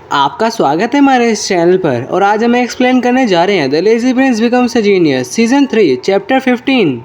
आपका स्वागत है हमारे इस चैनल पर और आज हम एक्सप्लेन करने जा रहे हैं the lazy Prince becomes a genius season 3 chapter 15।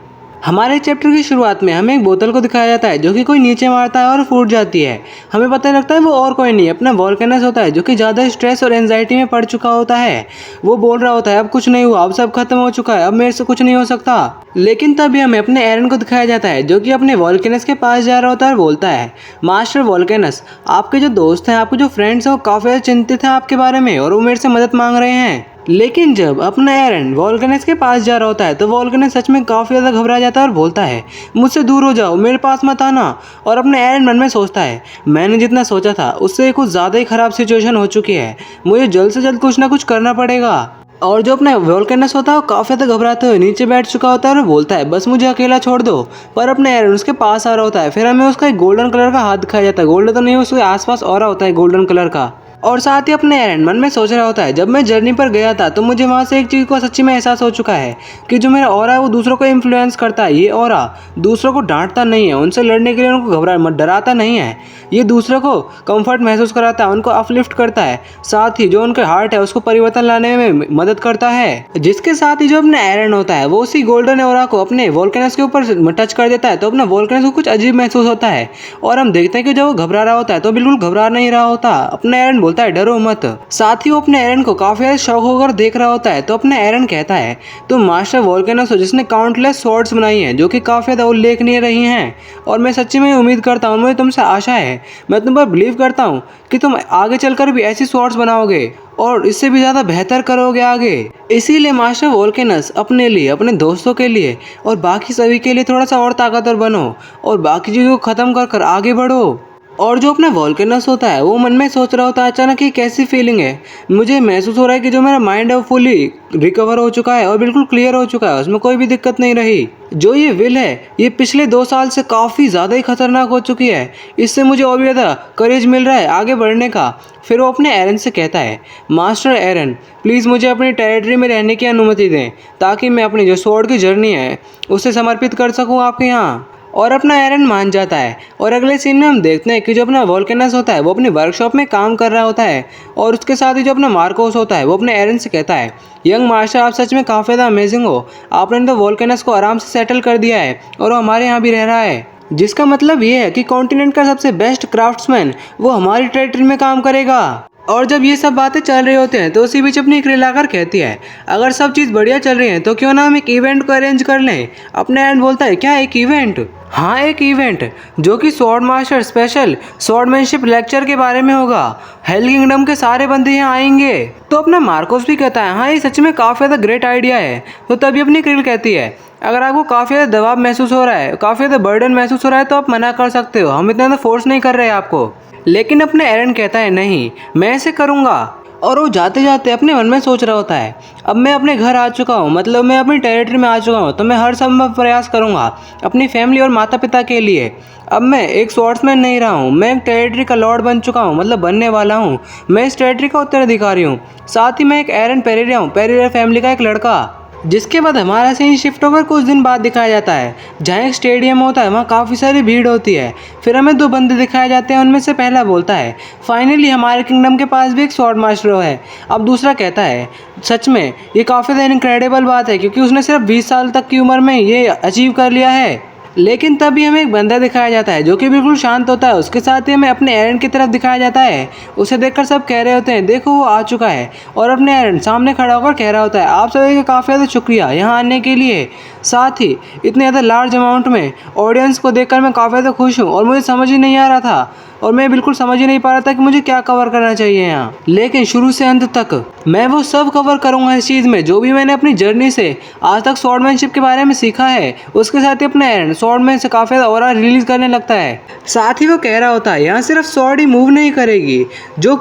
हमारे चैप्टर की शुरुआत में हमें एक बोतल को दिखाया जाता है जो कि कोई नीचे मारता है और फूट जाती है। हमें पता लगता है वो और कोई नहीं अपना वोल्केनस होता है जो कि ज़्यादा स्ट्रेस और एंजाइटी में पड़ चुका होता है। वो बोल रहा होता है अब कुछ नहीं हुआ, अब सब खत्म हो चुका है, अब मेरे से कुछ नहीं हो सकता। लेकिन तभी हमें अपने एरन को दिखाया जाता है जो कि अपने वोल्केनस के पास जा रहा होता है और बोलता है मास्टर वोल्केनस, आपके जो दोस्त हैं, आपके जो फ्रेंड्स हैं वो काफ़ी ज़्यादा चिंतित हैं आपके बारे में और वो मेरे से मदद मांग रहे हैं। लेकिन जब अपना एरन वोल्केनस के पास जा रहा होता है तो वोल्केनस सच में काफ़ी ज़्यादा घबरा जाता है और बोलता है मुझसे दूर हो जाओ, मेरे पास मत आना। और अपने एरन मन में सोचता है मैंने जितना सोचा था उससे कुछ ज़्यादा ही ख़राब सिचुएशन हो चुकी है, मुझे जल्द से जल्द कुछ ना कुछ करना पड़ेगा। और जो अपना वोल्केनस होता है वो काफ़ी ज़्यादा घबराते हुए नीचे बैठ चुका होता है और बोलता है बस मुझे अकेला छोड़ दो। पर अपने एरन उसके पास आ रहा होता है। फिर हमें उसका एक गोल्डन कलर का हाथ दिखाया जाता है, गोल्डन तो नहीं, उसके आसपास ऑरा होता है गोल्डन कलर का। और साथ ही अपने एरन मन में सोच रहा होता है जब मैं जर्नी पर गया था तो मुझे वहाँ से एक चीज़ को सच्ची में एहसास हो चुका है कि जो मेरा ऑरा है वो दूसरों को इन्फ्लुएंस करता है। ये ऑरा दूसरों को डांटता नहीं है, उनसे लड़ने के लिए उनको डराता नहीं है, ये दूसरों को कंफर्ट महसूस कराता है, उनको अपलिफ्ट करता है। साथ ही जो उनके हार्ट है उसको परिवर्तन लाने में मदद करता है। जिसके साथ ही जो अपना एरन होता है वो उसी गोल्डन ऑरा को अपने वोल्केनस के ऊपर टच कर देता है तो अपना वोल्केनस को कुछ अजीब महसूस होता है। और हम देखते हैं कि जब वो घबरा रहा होता है तो बिल्कुल घबरा नहीं रहा होता। अपना एरन बोलता है डरो मत। साथ ही वो अपने एरन को काफी ज्यादा शौक होकर देख रहा होता है तो अपना एरन कहता है तुम मास्टर वोल्केनस हो जिसने काउंटलेस स्वॉर्ड्स बनाई हैं जो कि काफी ज्यादा उल्लेखनीय रही हैं। और मैं सच्ची में उम्मीद करता हूँ, मुझे तुमसे आशा है, मैं तुम पर बिलीव करता हूँ कि तुम आगे चलकर भी ऐसी स्वॉर्ड्स बनाओगे और इससे भी ज़्यादा बेहतर करोगे आगे। इसीलिए मास्टर वोल्केनस अपने लिए, अपने दोस्तों के लिए और बाकी सभी के लिए थोड़ा सा और ताकतवर बनो और बाकी चीज़ों को ख़त्म कर कर आगे बढ़ो। और जो अपना वोल्केनस होता है वो मन में सोच रहा होता है अचानक ये कैसी फीलिंग है, मुझे महसूस हो रहा है कि जो मेरा माइंड है वो फुली रिकवर हो चुका है और बिल्कुल क्लियर हो चुका है, उसमें कोई भी दिक्कत नहीं रही। जो ये विल है ये पिछले 2 साल से काफ़ी ज़्यादा ही खतरनाक हो चुकी है, इससे मुझे और भी ज़्यादा करेज मिल रहा है आगे बढ़ने का। फिर वो अपने एरन से कहता है मास्टर एरन प्लीज़ मुझे अपनी टेरिटरी में रहने की अनुमति दें ताकि मैं अपनी जो स्वॉर्ड की जर्नी है उसे समर्पित कर सकूँ आपके यहाँ। और अपना एरन मान जाता है। और अगले सीन में हम देखते हैं कि जो अपना वोल्केनस होता है वो अपनी वर्कशॉप में काम कर रहा होता है और उसके साथ ही जो अपना मार्कोस होता है वो अपने एरन से कहता है यंग मास्टर आप सच में काफ़ी ज़्यादा अमेजिंग हो, आपने तो वोल्केनस को आराम से सेटल कर दिया है और वो हमारे यहाँ भी रह रहा है, जिसका मतलब ये है कि कॉन्टिनेंट का सबसे बेस्ट क्राफ्ट्समैन वो हमारी टेरिटरी में काम करेगा। और जब ये सब बातें चल रही होती हैं तो उसी बीच अपनी क्रिल आकर कहती है अगर सब चीज़ बढ़िया चल रही है तो क्यों ना हम एक इवेंट को अरेंज कर लें। अपने एंड बोलता है क्या एक इवेंट? हाँ एक इवेंट जो कि sword master special swordsmanship lecture के बारे में होगा, हेल किंगडम के सारे बंदे यहाँ आएंगे। तो अपना मार्कोस भी कहता है हाँ ये सच में काफ़ी ज़्यादा ग्रेट आइडिया है। तो तभी अपनी क्रिल कहती है अगर आपको काफ़ी ज़्यादा दबाव महसूस हो रहा है, काफ़ी ज़्यादा बर्डन महसूस हो रहा है तो आप मना कर सकते हो, हम इतना ज़्यादा फोर्स नहीं कर रहे हैं आपको। लेकिन अपने एरन कहता है नहीं मैं ऐसे करूँगा। और वो जाते जाते अपने मन में सोच रहा होता है अब मैं अपने घर आ चुका हूँ, मतलब मैं अपनी टेरिटरी में आ चुका हूँ, तो मैं हर संभव प्रयास करूँगा अपनी फैमिली और माता पिता के लिए। अब मैं एक स्वॉर्ड्समैन नहीं रहा हूँ, मैं एक टेरिटरी का लॉर्ड बन चुका हूँ, मतलब बनने वाला हूँ, मैं इस टेरिटरी का उत्तराधिकारी हूँ। साथ ही मैं एक एरन पेरेरा हूँ, पेरेरा फैमिली का एक लड़का। जिसके बाद हमारा सीन शिफ्ट होकर कुछ दिन बाद दिखाया जाता है जहाँ एक स्टेडियम होता है, वहाँ काफ़ी सारी भीड़ होती है। फिर हमें 2 बंदे दिखाए जाते हैं, उनमें से पहला बोलता है फाइनली हमारे किंगडम के पास भी एक स्वॉर्ड मास्टर है। अब दूसरा कहता है सच में ये काफ़ी ज़्यादा इनक्रेडिबल बात है क्योंकि उसने सिर्फ 20 साल तक की उम्र में ये अचीव कर लिया है। लेकिन तभी हमें एक बंदा दिखाया जाता है जो कि बिल्कुल शांत होता है, उसके साथ ही हमें अपने एरन की तरफ दिखाया जाता है। उसे देखकर सब कह रहे होते हैं देखो वो आ चुका है। और अपने एरन सामने खड़ा होकर कह रहा होता है आप सभी का काफ़ी ज़्यादा शुक्रिया यहाँ आने के लिए। साथ ही इतने ज़्यादा लार्ज अमाउंट में ऑडियंस को देखकर मैं काफ़ी ज़्यादा खुश हूँ और मुझे समझ ही नहीं आ रहा था और मैं बिल्कुल समझ ही नहीं पा रहा था कि मुझे क्या कवर करना चाहिए यहाँ, लेकिन शुरू से अंत तक मैं वो सब कवर करूँगा इस चीज़ में जो भी मैंने अपनी जर्नी से आज तक स्वॉर्डमैनशिप के बारे में सीखा है। उसके साथ ही अपना एरन स्वॉर्डमैन से काफ़ी ज़्यादा ऑरा रिलीज करने लगता है। साथ ही वो कह रहा होता है यहाँ सिर्फ स्वॉर्ड ही मूव नहीं करेगी, जो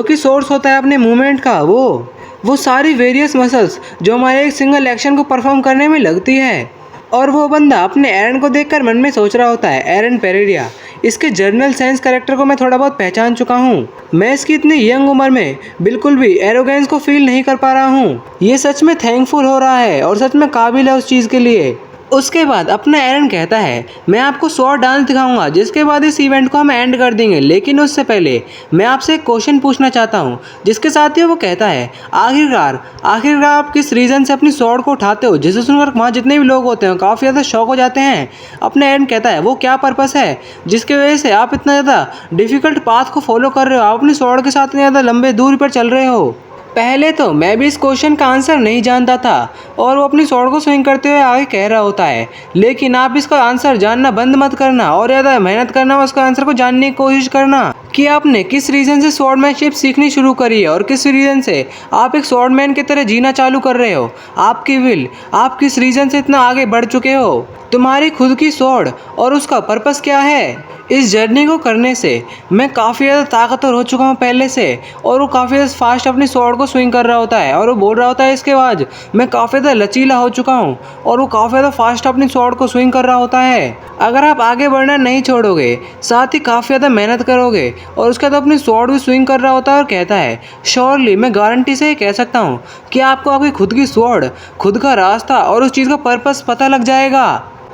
कि सोर्स होता है अपने मूवमेंट का, वो सारी वेरियस मसल्स जो हमारे एक सिंगल एक्शन को परफॉर्म करने में लगती है। और वो बंदा अपने एरन को देखकर मन में सोच रहा होता है एरन पेरेरा, इसके जर्नल साइंस कैरेक्टर को मैं थोड़ा बहुत पहचान चुका हूँ, मैं इसकी इतनी यंग उम्र में बिल्कुल भी एरोगेंस को फील नहीं कर पा रहा हूँ। ये सच में थैंकफुल हो रहा है और सच में काबिल है उस चीज़ के लिए। उसके बाद अपना एरन कहता है मैं आपको स्वॉर्ड डांस दिखाऊंगा, जिसके बाद इस इवेंट को हम एंड कर देंगे। लेकिन उससे पहले मैं आपसे एक क्वेश्चन पूछना चाहता हूँ। जिसके साथ ही वो कहता है आखिरकार आप किस रीज़न से अपनी स्वॉर्ड को उठाते हो, जिसे सुनकर वहाँ जितने भी लोग होते हैं काफ़ी ज़्यादा शॉक हो जाते हैं। अपना एरन कहता है वो क्या पर्पस है जिसकी वजह से आप इतना ज़्यादा डिफ़िकल्ट पाथ को फॉलो कर रहे हो, आप अपनी स्वॉर्ड के साथ इतने ज़्यादा लंबे दूर पर चल रहे हो। पहले तो मैं भी इस क्वेश्चन का आंसर नहीं जानता था और वो अपनी स्वॉर्ड को स्विंग करते हुए आगे कह रहा होता है, लेकिन आप इसका आंसर जानना बंद मत करना और ज़्यादा मेहनत करना उसका आंसर को जानने की कोशिश करना कि आपने किस रीज़न से स्वॉर्डमैनशिप सीखनी शुरू करी है और किस रीज़न से आप एक स्वॉर्डमैन की तरह जीना चालू कर रहे हो। आपकी विल, आप किस रीज़न से इतना आगे बढ़ चुके हो, तुम्हारी खुद की स्वॉर्ड और उसका पर्पस क्या है। इस जर्नी को करने से मैं काफ़ी ज़्यादा ताकतवर हो चुका हूँ पहले से, और वो काफ़ी ज़्यादा फास्ट अपनी स्वॉर्ड को स्विंग कर रहा होता है और वो बोल रहा होता है इसके बाद मैं काफ़ी ज़्यादा लचीला हो चुका हूँ, और वो काफ़ी ज़्यादा फास्ट अपनी स्वॉर्ड को स्विंग कर रहा होता है। अगर आप आगे बढ़ना नहीं छोड़ोगे, साथ ही काफ़ी ज़्यादा मेहनत करोगे और उसके बाद अपनी स्वॉर्ड भी स्विंग कर रहा होता है और कहता है श्योरली मैं गारंटी से कह सकता हूँ कि आपको आपकी खुद की स्वॉर्ड, खुद का रास्ता और उस चीज़ का पर्पस पता लग जाएगा।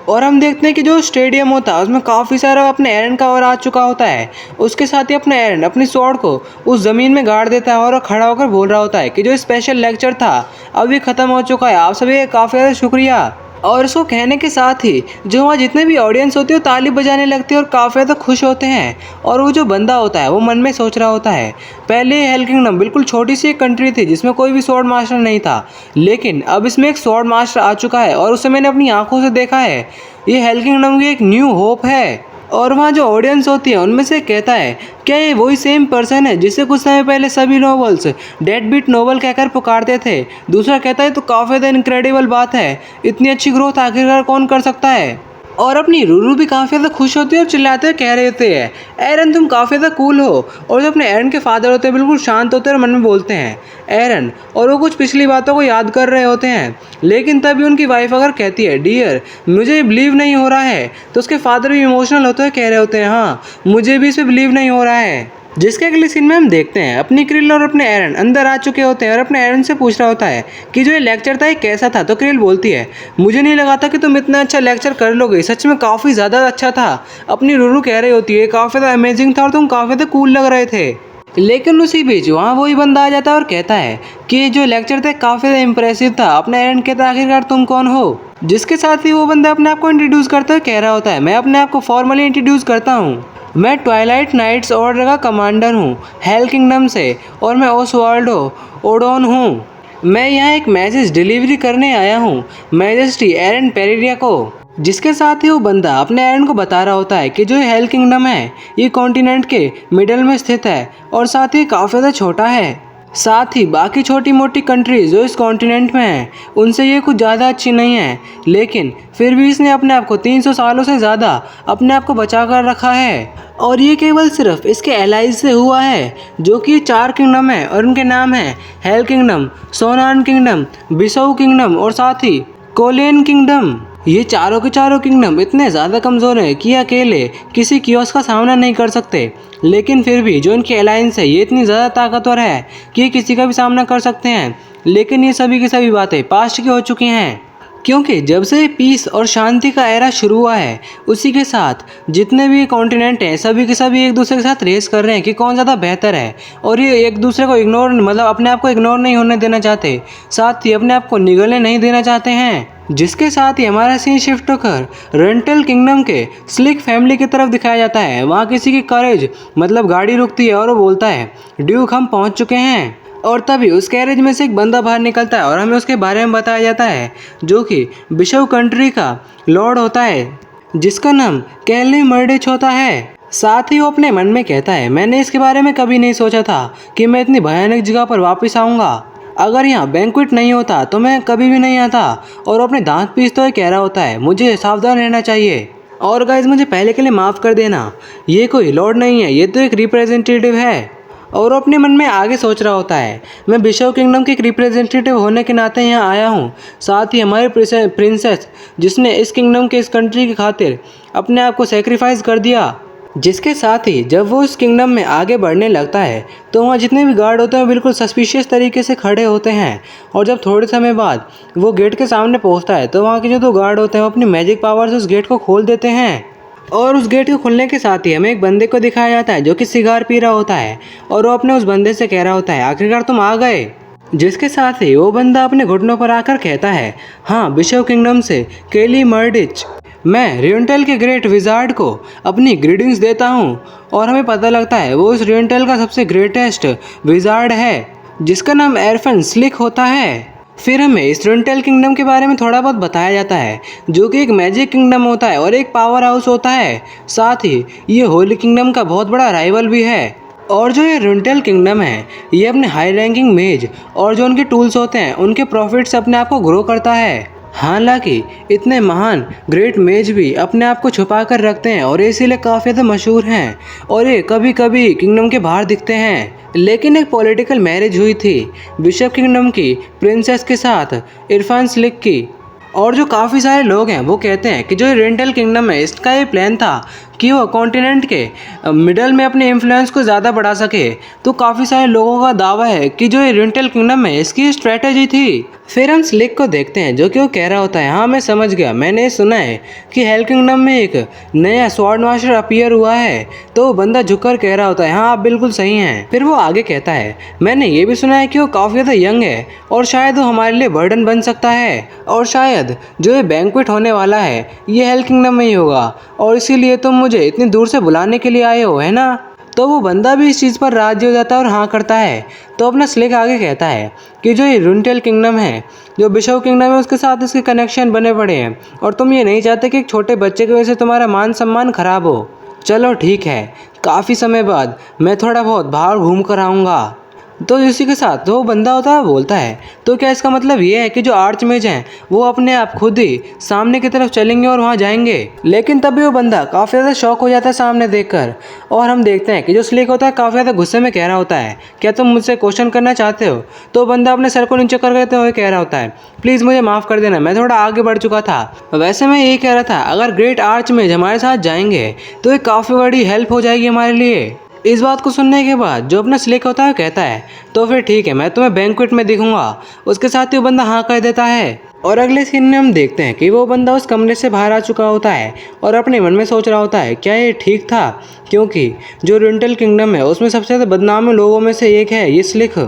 और हम देखते हैं कि जो स्टेडियम होता है उसमें काफ़ी सारा अपने एरन का और आ चुका होता है। उसके साथ ही अपने एरन अपनी स्वॉर्ड को उस ज़मीन में गाड़ देता है और खड़ा होकर बोल रहा होता है कि जो स्पेशल लेक्चर था अभी ख़त्म हो चुका है, आप सभी का काफ़ी ज़्यादा शुक्रिया। और इसको कहने के साथ ही जो वहाँ जितने भी ऑडियंस होते हैं वो ताली बजाने लगते हैं और काफ़ी ज़्यादा खुश होते हैं। और वो जो बंदा होता है वो मन में सोच रहा होता है पहले हेल किंगडम बिल्कुल छोटी सी एक कंट्री थी जिसमें कोई भी स्वॉर्ड मास्टर नहीं था, लेकिन अब इसमें एक स्वॉर्ड मास्टर आ चुका है और उसे मैंने अपनी आंखों से देखा है। ये हेल किंगडम की एक न्यू होप है। और वहाँ जो ऑडियंस होती है उनमें से कहता है क्या ये वही सेम पर्सन है जिसे कुछ समय पहले सभी नोबल्स डेड बीट नोबल कहकर पुकारते थे। दूसरा कहता है तो काफ़ी ज़्यादा इनक्रेडिबल बात है, इतनी अच्छी ग्रोथ आखिरकार कौन कर सकता है। और अपनी रूरू भी काफ़ी ज़्यादा खुश होती है और चिल्लाते हुए कह रहे होते हैं एरन तुम काफ़ी ज़्यादा कूल हो। और जो अपने एरन के फादर होते हैं बिल्कुल शांत होते हैं और मन में बोलते हैं एरन, और वो कुछ पिछली बातों को याद कर रहे होते हैं। लेकिन तभी उनकी वाइफ अगर कहती है डियर मुझे बिलीव नहीं हो रहा है, तो उसके फादर भी इमोशनल होते हुए कह रहे होते हैं हाँ मुझे भी इस पर बिलीव नहीं हो रहा है। जिसके अगले सीन में हम देखते हैं अपनी क्रिल और अपने एरन अंदर आ चुके होते हैं और अपने एरन से पूछ रहा होता है कि जो ये लेक्चर था ये कैसा था। तो क्रिल बोलती है मुझे नहीं लगा था कि तुम इतना अच्छा लेक्चर कर लोगे, सच में काफ़ी ज़्यादा अच्छा था। अपनी रूरू कह रही होती है काफ़ी ज़्यादा अमेजिंग था और तुम काफ़ी ज़्यादा कूल लग रहे थे। लेकिन उसी बीच वहाँ वही बंदा आ जाता है और कहता है कि जो लेक्चर था काफ़ी ज़्यादा इंप्रेसिव था। अपना एरन कहता है आखिरकार तुम कौन हो। जिसके साथ ही वो बंदा अपने आप को इंट्रोड्यूस करता है, कह रहा होता है मैं अपने आप को फॉर्मली इंट्रोड्यूस करता हूँ, मैं ट्वाइलाइट नाइट्स ऑर्डर का कमांडर हूँ हेल किंगडम से, और मैं ओसवाल्डो ओडोन हूँ। मैं यहाँ एक मैसेज डिलीवरी करने आया हूँ मैजेस्टी एरन पेरिडिया को। जिसके साथ ही वो बंदा अपने एरन को बता रहा होता है कि जो हेल किंगडम है ये कॉन्टिनेंट के मिडल में स्थित है और साथ ही काफ़ी ज़्यादा छोटा है। साथ ही बाकी छोटी मोटी कंट्रीज जो इस कॉन्टिनेंट में हैं उनसे ये कुछ ज़्यादा अच्छी नहीं है, लेकिन फिर भी इसने अपने आप को 300 सालों से ज़्यादा अपने आप को बचा कर रखा है। और ये केवल सिर्फ इसके एलाइज से हुआ है जो कि 4 किंगडम है और उनके नाम है हेल किंगडम, सोनान किंगडम, बिसऊ किंगडम और साथ ही कोलेन किंगडम। ये चारों के चारों किंगडम इतने ज़्यादा कमज़ोर हैं कि अकेले किसी कियोस का सामना नहीं कर सकते, लेकिन फिर भी जो इनकी अलायंस है ये इतनी ज़्यादा ताकतवर है कि ये किसी का भी सामना कर सकते हैं। लेकिन ये सभी की सभी बातें पास्ट की हो चुकी हैं, क्योंकि जब से पीस और शांति का एरा शुरू हुआ है उसी के साथ जितने भी कॉन्टिनेंट हैं सभी के सभी एक दूसरे के साथ रेस कर रहे हैं कि कौन ज़्यादा बेहतर है। और ये एक दूसरे को इग्नोर मतलब अपने आप को इग्नोर नहीं होने देना चाहते, साथ ही अपने आप को निगलने नहीं देना चाहते हैं। जिसके साथ ही हमारा सीन शिफ्ट होकर रेंटल किंगडम के स्लिक फैमिली की तरफ दिखाया जाता है। वहाँ किसी की करेज मतलब गाड़ी रुकती है और वो बोलता है ड्यूक हम पहुँच चुके हैं। और तभी उस कैरेज में से एक बंदा बाहर निकलता है और हमें उसके बारे में बताया जाता है जो कि बिशव कंट्री का लॉर्ड होता है जिसका नाम कैली मर्डिच होता है। साथ ही वो अपने मन में कहता है मैंने इसके बारे में कभी नहीं सोचा था कि मैं इतनी भयानक जगह पर वापस आऊँगा। अगर यहाँ बैंक्वेट नहीं होता तो मैं कभी भी नहीं आता। और अपने दांत पीसते हुए कह रहा होता है मुझे सावधान रहना चाहिए। और गाइज मुझे पहले के लिए माफ़ कर देना, ये कोई लॉर्ड नहीं है, ये तो एक रिप्रेजेंटेटिव है। और अपने मन में आगे सोच रहा होता है मैं बिशव किंगडम के एक रिप्रेजेंटेटिव होने के नाते यहाँ आया हूँ। साथ ही हमारे प्रिंसेस जिसने इस किंगडम के इस कंट्री की खातिर अपने आप को सेक्रीफाइस कर दिया, जिसके साथ ही जब वो उस किंगडम में आगे बढ़ने लगता है तो वहाँ जितने भी गार्ड होते हैं बिल्कुल सस्पिशियस तरीके से खड़े होते हैं। और जब थोड़े समय बाद वो गेट के सामने पहुँचता है तो वहाँ के जो 2 गार्ड होते हैं वो अपनी मैजिक पावर से उस गेट को खोल देते हैं। और उस गेट के खुलने के साथ ही हमें एक बंदे को दिखाया जाता है जो कि सिगार पी रहा होता है और वो अपने उस बंदे से कह रहा होता है आखिरकार तुम आ गए। जिसके साथ ही वो बंदा अपने घुटनों पर आकर कहता है हाँ बिशप किंगडम से केली मर्डिच, मैं रियंटेल के ग्रेट विजार्ड को अपनी ग्रीटिंग्स देता हूँ। और हमें पता लगता है वो उस रियंटेल का सबसे ग्रेटेस्ट विजार्ड है जिसका नाम एरफन स्लिक होता है। फिर हमें इस रियंटेल किंगडम के बारे में थोड़ा बहुत बताया जाता है जो कि एक मैजिक किंगडम होता है और एक पावर हाउस होता है। साथ ही ये होली किंगडम का बहुत बड़ा राइवल भी है। और जो ये रियंटेल किंगडम है ये अपने हाई रैंकिंग मेज और जो उनके टूल्स होते हैं उनके प्रॉफिट से अपने आप को ग्रो करता है। हालांकि इतने महान ग्रेट मेज भी अपने आप को छुपा कर रखते हैं और इसीलिए काफ़ी ज़्यादा मशहूर हैं और ये कभी कभी किंगडम के बाहर दिखते हैं। लेकिन एक पॉलिटिकल मैरिज हुई थी बिशप किंगडम की प्रिंसेस के साथ इरफान स्लिक की। और जो काफ़ी सारे लोग हैं वो कहते हैं कि जो रियंटेल किंगडम है इसका ये प्लान था कि वो कॉन्टिनेंट के मिडल में अपने इन्फ्लुएंस को ज़्यादा बढ़ा सके। तो काफ़ी सारे लोगों का दावा है कि जो ये रियंटेल किंगडम है इसकी स्ट्रेटेजी थी। फिर हम स्लिक को देखते हैं जो कि वो कह रहा होता है हाँ मैं समझ गया, मैंने ये सुना है कि हेल किंगडम में एक नया स्वॉर्ड मास्टर अपीयर हुआ है। तो वो बंदा झुककर कह रहा होता है हाँ आप बिल्कुल सही हैं। फिर वो आगे कहता है मैंने ये भी सुना है कि वो काफ़ी ज़्यादा यंग है और शायद वो हमारे लिए बर्डन बन सकता है और शायद जो ये बैंक्वेट होने वाला है ये हेल किंगडम में ही होगा और इसीलिए तुम मुझे इतनी दूर से बुलाने के लिए आए हो है ना। तो वो बंदा भी इस चीज़ पर राजी हो जाता है और हाँ करता है। तो अपना स्लिक आगे कहता है कि जो ये रियंटेल किंगडम है जो बिशप किंगडम है उसके साथ इसके कनेक्शन बने पड़े हैं और तुम ये नहीं चाहते कि एक छोटे बच्चे की वजह से तुम्हारा मान सम्मान खराब हो। चलो ठीक है, काफ़ी समय बाद मैं थोड़ा बहुत बाहर घूम कर आऊँगा। तो इसी के साथ जो बंदा होता है बोलता है तो क्या इसका मतलब ये है कि जो आर्चमेज हैं वो अपने आप खुद ही सामने की तरफ चलेंगे और वहाँ जाएंगे। लेकिन तभी वो बंदा काफ़ी ज़्यादा शॉक हो जाता है सामने देखकर और हम देखते हैं कि जो स्लिक होता है काफ़ी ज़्यादा गुस्से में कह रहा होता है क्या तुम मुझसे क्वेश्चन करना चाहते हो। तो बंदा अपने सर को नीचे कर देते हुए कह रहा होता है प्लीज़ मुझे माफ़ कर देना, मैं थोड़ा आगे बढ़ चुका था। वैसे मैं यही कह रहा था अगर ग्रेट आर्चमेज हमारे साथ जाएंगे तो ये काफ़ी बड़ी हेल्प हो जाएगी हमारे लिए। इस बात को सुनने के बाद जो अपना स्लिक होता है कहता है तो फिर ठीक है मैं तुम्हें बैंक्वेट में दिखूंगा। उसके साथ ही वो बंदा हाँ कह देता है और अगले सीन में हम देखते हैं कि वो बंदा उस कमरे से बाहर आ चुका होता है और अपने मन में सोच रहा होता है क्या ये ठीक था, क्योंकि जो रियंटेल किंगडम है उसमें सबसे ज़्यादा बदनाम लोगों में से एक है ये स्लिक।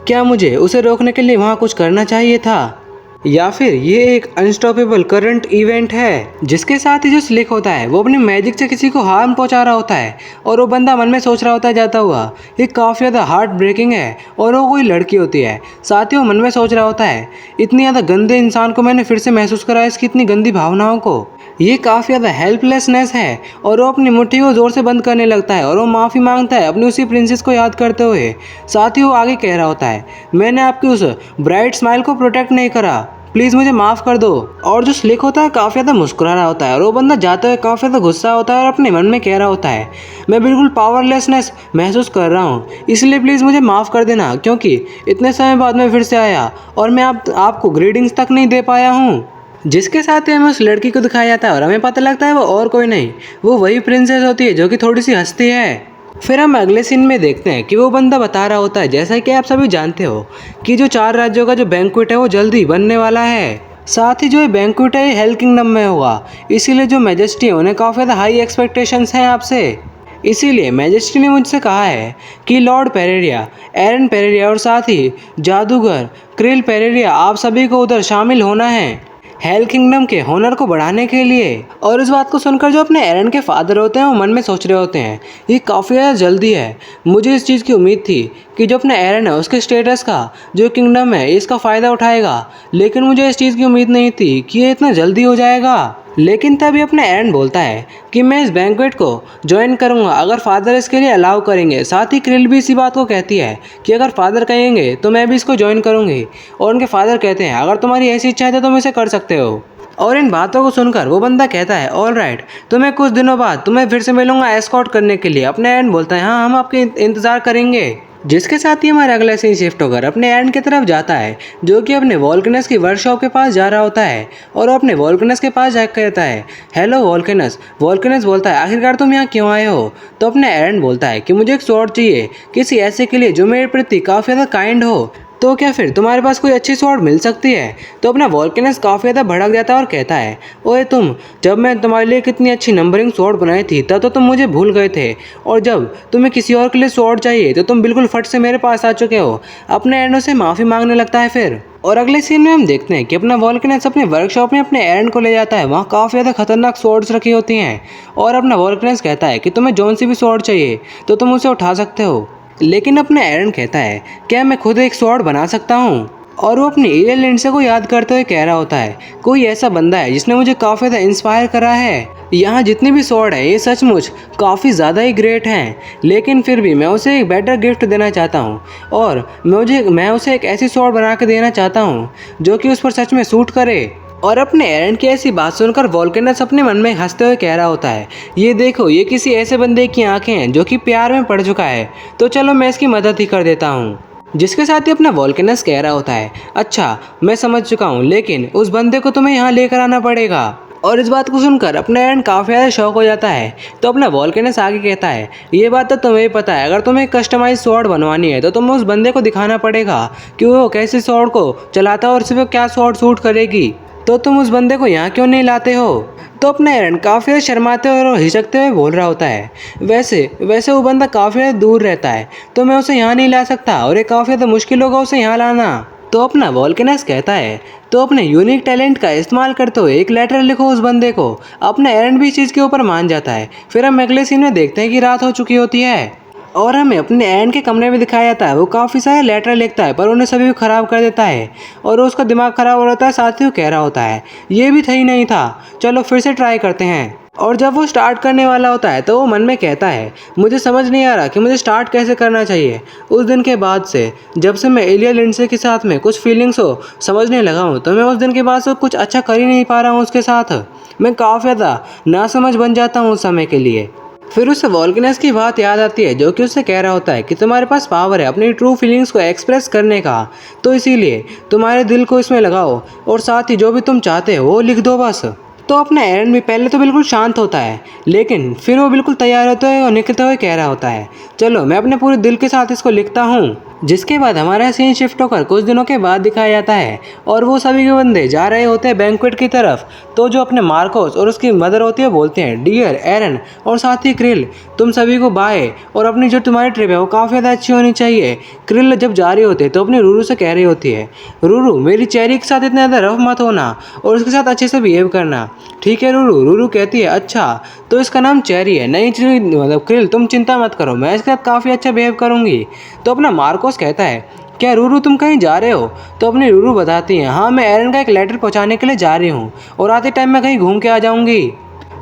क्या मुझे उसे रोकने के लिए वहाँ कुछ करना चाहिए था या फिर ये एक अनस्टॉपेबल करंट इवेंट है। जिसके साथ ही जो स्लिक होता है वो अपनी मैजिक से किसी को हार्म पहुंचा रहा होता है और वो बंदा मन में सोच रहा होता है जाता हुआ ये काफ़ी ज़्यादा हार्ट ब्रेकिंग है और वो कोई लड़की होती है। साथ ही वो मन में सोच रहा होता है इतनी ज़्यादा गंदे इंसान को मैंने फिर से महसूस करा है इसकी इतनी गंदी भावनाओं को, ये काफ़ी ज़्यादा हेल्पलेसनेस है। और वो अपनी मुट्ठी को ज़ोर से बंद करने लगता है और वो माफ़ी मांगता है अपनी उसी प्रिंसेस को याद करते हुए। साथ ही वो आगे कह रहा होता है मैंने आपकी उस ब्राइट स्माइल को प्रोटेक्ट नहीं करा, प्लीज़ मुझे माफ़ कर दो। और जो स्लिक होता है काफ़ी ज़्यादा मुस्कुरा रहा होता है और वो बंदा जाते हुए काफ़ी ज़्यादा गुस्सा होता है और अपने मन में कह रहा होता है मैं बिल्कुल पावरलेसनेस महसूस कर रहा हूँ, इसलिए प्लीज़ मुझे माफ़ कर देना क्योंकि इतने समय बाद मैं फिर से आया और मैं आपको ग्रीटिंग्स तक नहीं दे पाया हूँ। जिसके साथ ही हमें उस लड़की को दिखाया जाता है और हमें पता लगता है वो और कोई नहीं वो वही प्रिंसेस होती है जो कि थोड़ी सी हंसती है। फिर हम अगले सीन में देखते हैं कि वो बंदा बता रहा होता है जैसा कि आप सभी जानते हो कि जो 4 राज्यों का जो बैंक्वेट है वो जल्दी बनने वाला है। साथ ही जो ये बैंक्वेट है ये हेल किंगडम में होगा, इसीलिए जो मैजेस्टी है उन्हें काफ़ी ज़्यादा हाई एक्सपेक्टेशंस हैं आपसे। इसीलिए मैजेस्टी ने मुझसे कहा है कि लॉर्ड पेरेरिया, एरन पेरेरिया और साथ ही जादूगर क्रिल पेरेरिया आप सभी को उधर शामिल होना है हेल किंगडम के होनर को बढ़ाने के लिए। और इस बात को सुनकर जो अपने एरन के फादर होते हैं वो मन में सोच रहे होते हैं ये काफ़ी ज़्यादा जल्दी है, मुझे इस चीज़ की उम्मीद थी कि जो अपना एरन है उसके स्टेटस का जो किंगडम है इसका फ़ायदा उठाएगा, लेकिन मुझे इस चीज़ की उम्मीद नहीं थी कि ये इतना जल्दी हो जाएगा। लेकिन तभी अपना एरन बोलता है कि मैं इस बैंक्वेट को ज्वाइन करूंगा अगर फादर इसके लिए अलाउ करेंगे। साथ ही क्रिल भी इसी बात को कहती है कि अगर फादर कहेंगे तो मैं भी इसको ज्वाइन करूंगी। और उनके फादर कहते हैं अगर तुम्हारी ऐसी इच्छा है तो तुम इसे कर सकते हो। और इन बातों को सुनकर वो बंदा कहता है ऑल राइट, तो मैं कुछ दिनों बाद तुम्हें फिर से मिलूंगा एस्कॉर्ट करने के लिए। अपना एरन बोलता है हाँ हम आपके इंतज़ार करेंगे। जिसके साथ ही हमारा अगला सीन शिफ्ट होकर अपने एरन की तरफ जाता है, जो कि अपने वोल्केनस की वर्कशॉप के पास जा रहा होता है और वो अपने वोल्केनस के पास जाकर कहता है, हेलो वोल्केनस। वोल्केनस बोलता है, आखिरकार तुम यहाँ क्यों आए हो? तो अपने एरन बोलता है कि मुझे एक स्वॉर्ड चाहिए, किसी ऐसे के लिए जो मेरे प्रति काफ़ी ज़्यादा काइंड हो। तो क्या फिर तुम्हारे पास कोई अच्छी स्वॉर्ड मिल सकती है? तो अपना वोल्केनस काफ़ी ज़्यादा भड़क जाता है और कहता है, ओए तुम, जब मैं तुम्हारे लिए कितनी अच्छी नंबरिंग स्वॉर्ड बनाई थी तब तो तुम मुझे भूल गए थे, और जब तुम्हें किसी और के लिए स्वॉर्ड चाहिए तो तुम बिल्कुल फट से मेरे पास आ चुके हो। अपने एरन से माफ़ी मांगने लगता है फिर। और अगले सीन में हम देखते हैं कि अपना वोल्केनस अपने वर्कशॉप में अपने एरन को ले जाता है। वहाँ काफ़ी ज़्यादा खतरनाक स्वॉर्ड्स रखी होती हैं और अपना वोल्केनस कहता है कि तुम्हें जौन सी भी स्वॉर्ड चाहिए तो तुम उसे उठा सकते हो। लेकिन अपने एरन कहता है, क्या मैं खुद एक स्वॉर्ड बना सकता हूँ? और वो अपनी एलियन लिंडसे को याद करते हुए कह रहा होता है, कोई ऐसा बंदा है जिसने मुझे काफ़ी ज़्यादा इंस्पायर करा है। यहाँ जितनी भी स्वॉर्ड है ये सचमुच काफ़ी ज़्यादा ही ग्रेट हैं, लेकिन फिर भी मैं उसे एक बेटर गिफ्ट देना चाहता हूँ और मैं उसे एक ऐसी स्वॉर्ड बना के देना चाहता हूँ जो कि उस पर सच में सूट करे। और अपने एरन की ऐसी बात सुनकर वोल्केनस अपने मन में हंसते हुए कह रहा होता है, ये देखो, ये किसी ऐसे बंदे की आंखें हैं जो कि प्यार में पड़ चुका है, तो चलो मैं इसकी मदद ही कर देता हूँ। जिसके साथ ही अपना वोल्केनस कह रहा होता है, अच्छा मैं समझ चुका हूँ, लेकिन उस बंदे को तुम्हें यहाँ लेकर आना पड़ेगा। और इस बात को सुनकर अपना एरन काफ़ी ज़्यादा शौक हो जाता है। तो अपना वोल्केनस आगे कहता है, ये बात तो तुम्हें पता है, अगर तुम्हें कस्टमाइज स्वॉर्ड बनवानी है तो तुम्हें उस बंदे को दिखाना पड़ेगा कि वो कैसे स्वॉर्ड को चलाता है और सिर्फ क्या स्वॉर्ड सूट करेगी। तो तुम उस बंदे को यहाँ क्यों नहीं लाते हो? तो अपना एरन काफ़ी शर्माते हुए और हिचकते हुए बोल रहा होता है, वैसे वो बंदा काफ़ी दूर रहता है तो मैं उसे यहाँ नहीं ला सकता और ये काफ़ी ज़्यादा मुश्किल होगा उसे यहाँ लाना। तो अपना वोल्केनस कहता है, तो अपने यूनिक टैलेंट का इस्तेमाल करते हुए एक लेटर लिखो उस बंदे को। अपना एरन भी इस चीज़ के ऊपर मान जाता है। फिर हम अगले सीन में देखते हैं कि रात हो चुकी होती है और हमें अपने एरन के कमरे में दिखाया जाता है। वो काफ़ी सारे लेटर लिखता है पर उन्हें सभी को ख़राब कर देता है और उसका दिमाग ख़राब हो जाता है। साथ ही वो कह रहा होता है, ये भी सही नहीं था, चलो फिर से ट्राई करते हैं। और जब वो स्टार्ट करने वाला होता है तो वो मन में कहता है, मुझे समझ नहीं आ रहा कि मुझे स्टार्ट कैसे करना चाहिए। उस दिन के बाद से, जब से मैं एलियन लिंडसे के साथ में कुछ फीलिंग्स हो समझने लगा हूँ, तो मैं उस दिन के बाद से कुछ अच्छा कर ही नहीं पा रहा हूँ उसके साथ। मैं काफ़ी ज़्यादा नासमझ बन जाता हूँ उस समय के लिए। फिर उसे वोल्केनस की बात याद आती है जो कि उससे कह रहा होता है कि तुम्हारे पास पावर है अपनी ट्रू फीलिंग्स को एक्सप्रेस करने का, तो इसीलिए तुम्हारे दिल को इसमें लगाओ और साथ ही जो भी तुम चाहते हो वो लिख दो बस। तो अपना एरन भी पहले तो बिल्कुल शांत होता है, लेकिन फिर वो बिल्कुल तैयार होते हुए और निकलते हुए कह रहा होता है, चलो मैं अपने पूरे दिल के साथ इसको लिखता हूँ। जिसके बाद हमारा सीन शिफ्ट होकर कुछ दिनों के बाद दिखाया जाता है और वो सभी के बंदे जा रहे होते हैं बैंक्वेट की तरफ। तो जो अपने मार्कोस और उसकी मदर होती है बोलते हैं, डियर एरन और साथ ही क्रिल, तुम सभी को बाय, और अपनी जो तुम्हारी ट्रिप है वो काफ़ी ज़्यादा अच्छी होनी चाहिए। क्रिल जब जा रही होती है तो अपनी रूरू से कह रही होती है, रूरू मेरी चेरी के साथ इतना ज़्यादा रफ मत होना और उसके साथ अच्छे से बिहेव करना, ठीक है रूरू? रूरू कहती है, अच्छा तो इसका नाम चेरी है, नहीं मतलब क्रिल तुम चिंता मत करो, मैं इसके साथ काफ़ी अच्छा बिहेव करूँगी। तो अपना मार्कोस कहता है, क्या रूरू तुम कहीं जा रहे हो? तो अपनी रूरू बताती है, हाँ मैं एरन का एक लेटर पहुंचाने के लिए जा रही हूँ और आते टाइम मैं कहीं घूम के आ जाऊंगी।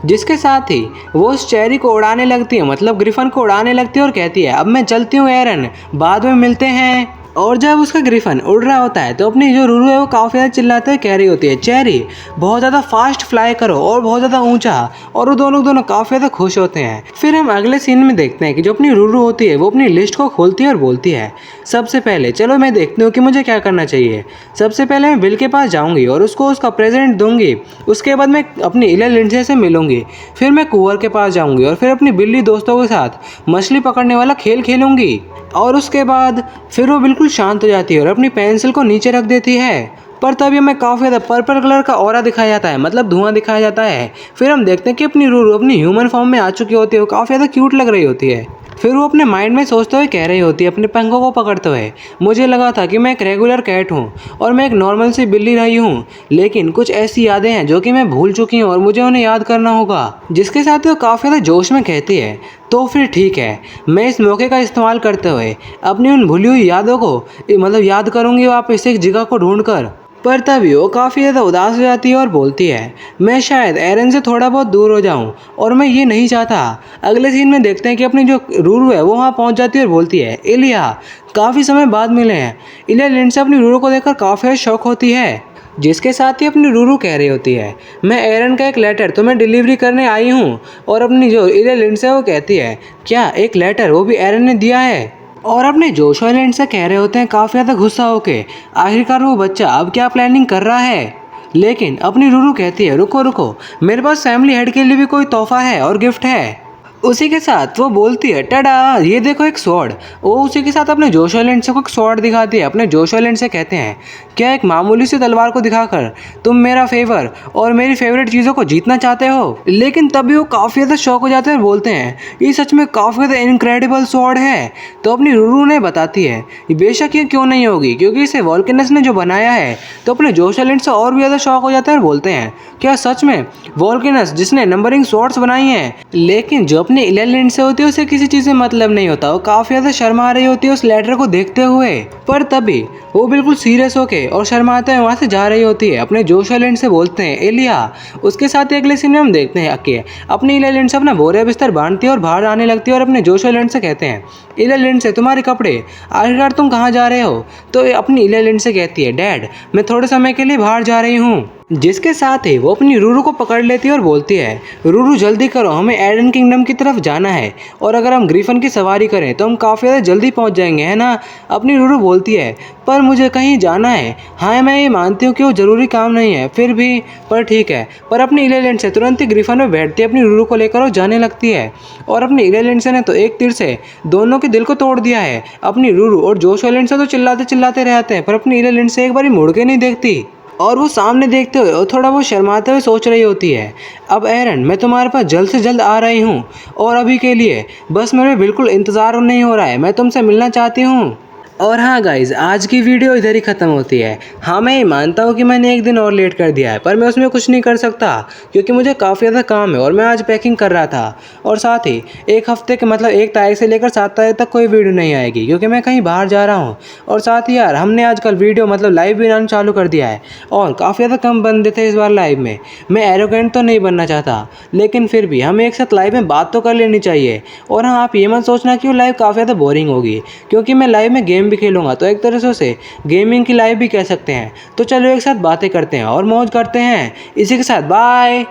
जिसके साथ ही वो उस चेरी को उड़ाने लगती है, मतलब ग्रिफन को उड़ाने लगती है और कहती है, अब मैं चलती हूँ एरन, बाद में मिलते हैं। और जब उसका ग्रिफन उड़ रहा होता है तो अपनी जो रूरू है वो काफ़ी ज़्यादा चिल्लाते हुए कह रही होती है, चेरी बहुत ज़्यादा फास्ट फ्लाई करो और बहुत ज़्यादा ऊंचा। और वो दोनों काफ़ी ज़्यादा खुश होते हैं। फिर हम अगले सीन में देखते हैं कि जो अपनी रूरू होती है वो अपनी लिस्ट को खोलती है और बोलती है, सबसे पहले चलो मैं देखती हूँ कि मुझे क्या करना चाहिए। सबसे पहले मैं बिल के पास जाऊँगी और उसको उसका प्रेजेंट दूंगी। उसके बाद मैं अपनी एलियन लिंडसे से मिलूंगी। फिर मैं कुंवर के पास जाऊँगी और फिर अपनी बिल्ली दोस्तों के साथ मछली पकड़ने वाला खेल खेलूंगी। और उसके बाद फिर वो बिल्कुल शांत हो जाती है और अपनी पेंसिल को नीचे रख देती है। पर तभी हमें काफ़ी ज़्यादा पर्पल कलर का ऑरा दिखाया जाता है, मतलब धुआं दिखाया जाता है। फिर हम देखते हैं कि अपनी रूरू अपनी ह्यूमन फॉर्म में आ चुकी होती है, वो काफ़ी ज़्यादा क्यूट लग रही होती है। फिर वो अपने माइंड में सोचते हुए कह रही होती है अपने पंखों को पकड़ते हुए, मुझे लगा था कि मैं एक रेगुलर कैट हूँ और मैं एक नॉर्मल सी बिल्ली रही हूँ, लेकिन कुछ ऐसी यादें हैं जो कि मैं भूल चुकी हूँ और मुझे उन्हें याद करना होगा। जिसके साथ वो काफ़ी ज़्यादा जोश में कहती है, तो फिर ठीक है, मैं इस मौके का इस्तेमाल करते हुए अपनी उन भूली हुई यादों को मतलब याद करूँगी वापस एक जगह को ढूंढ कर। पर तभी वो काफ़ी ज़्यादा उदास हो जाती है और बोलती है, मैं शायद एरन से थोड़ा बहुत दूर हो जाऊं और मैं ये नहीं चाहता। अगले सीन में देखते हैं कि अपनी जो रूरू है वो वहाँ पहुँच जाती है और बोलती है, इलिया काफ़ी समय बाद मिले हैं। इलिया लिंडसे अपनी रूरू को देखकर काफ़ी शौक होती है। जिसके साथ ही अपनी रूरू कह रही होती है, मैं एरन का एक लेटर तुम्हें डिलीवरी करने आई हूँ। और अपनी जो इलिया लिंडसे वो कहती है, क्या एक लेटर, वो भी एरन ने दिया है? और अपने जोश आइलैंड से कह रहे होते हैं काफ़ी ज़्यादा गुस्सा होके, आखिरकार वो बच्चा अब क्या प्लानिंग कर रहा है। लेकिन अपनी रूरू कहती है रुको रुको, मेरे पास फैमिली हेड के लिए भी कोई तोहफा है और गिफ्ट है। उसी के साथ वो बोलती है टडा, ये देखो एक स्वॉर्ड। वो उसी के साथ अपने जोश आइलैंड से कोई स्वॉर्ड दिखाती है। अपने जोश आइलैंड से कहते हैं क्या एक मामूली सी तलवार को दिखाकर तुम मेरा फेवर और मेरी फेवरेट चीज़ों को जीतना चाहते हो। लेकिन तभी वो काफ़ी ज़्यादा शौक हो जाते हैं और बोलते हैं ये सच में काफ़ी ज़्यादा इनक्रेडिबल स्वॉर्ड है। तो अपनी रूरू ने बताती है बेशक ये क्यों नहीं होगी, क्योंकि इसे वॉल्केनस ने जो बनाया है। तो अपने जोश आइलैंड से और भी ज़्यादा शौक हो जाते हैं और बोलते हैं क्या सच में वॉल्केनस जिसने नंबरिंग स्वॉर्ड्स बनाई हैं। लेकिन जो अपने इलैंड से होती है उसे किसी चीज़ से मतलब नहीं होता। वो काफ़ी ज़्यादा शर्मा रही होती है उस लेटर को देखते हुए। पर तभी वो बिल्कुल सीरियस होके और शर्माते हुए वहाँ से जा रही होती है। अपने जोश आइलैंड से बोलते हैं एलिया। उसके साथ ही अगले सीन में हम देखते हैं कि अपनी इलैंड से अपना बोरिया बिस्तर बांधती है और बाहर आने लगती है और अपने जोश आइलैंड से कहते हैं इलैंड से तुम्हारे कपड़े, आखिरकार तुम कहाँ जा रहे हो। तो अपनी इलैंड से कहती है डैड मैं थोड़े समय के लिए बाहर जा रही हूँ। जिसके साथ ही वो अपनी रूरू को पकड़ लेती है और बोलती है रूरू जल्दी करो, हमें एडन किंगडम की तरफ जाना है और अगर हम ग्रिफन की सवारी करें तो हम काफ़ी ज़्यादा जल्दी पहुंच जाएंगे, है ना। अपनी रूरू बोलती है पर मुझे कहीं जाना है। हाँ मैं ये मानती हूँ कि वो ज़रूरी काम नहीं है फिर भी, पर ठीक है। पर अपनी इलैंड से तुरंत ही ग्रिफन में बैठती है, अपनी रूरू को लेकर वो जाने लगती है। और अपनी इलैंड से ने तो एक तीर से दोनों के दिल को तोड़ दिया है। अपनी रूरू और जोश आइलैंड से तो चिल्लाते चिल्लाते रहते हैं पर अपनी इलैंड से एक बार मुड़ के नहीं देखती और वो सामने देखते हुए और थोड़ा बहुत शर्माते हुए सोच रही होती है अब एरन मैं तुम्हारे पास जल्द से जल्द आ रही हूँ और अभी के लिए बस मेरे बिल्कुल इंतज़ार नहीं हो रहा है, मैं तुमसे मिलना चाहती हूँ। और हाँ गाइज आज की वीडियो इधर ही ख़त्म होती है। हाँ मैं ये मानता हूँ कि मैंने एक दिन और लेट कर दिया है पर मैं उसमें कुछ नहीं कर सकता क्योंकि मुझे काफ़ी ज़्यादा काम है और मैं आज पैकिंग कर रहा था। और साथ ही एक हफ्ते के मतलब 1 तारीख से लेकर 7 तारीख तक कोई वीडियो नहीं आएगी क्योंकि मैं कहीं बाहर जा रहा हूँ। और साथ ही यार हमने आजकल वीडियो मतलब लाइव भी आना चालू कर दिया है और काफ़ी ज़्यादा कम बंदे थे इस बार लाइव में। मैं एरोगेंट तो नहीं बनना चाहता लेकिन फिर भी हमें एक साथ लाइव में बात तो कर लेनी चाहिए। और हाँ आप ये मत सोचना कि वो लाइव काफ़ी ज़्यादा बोरिंग होगी क्योंकि मैं लाइव में गेम भी खेलूँगा तो एक तरह से उसे गेमिंग की लाइव भी कह सकते हैं। तो चलो एक साथ बातें करते हैं और मौज करते हैं। इसी के साथ बाय।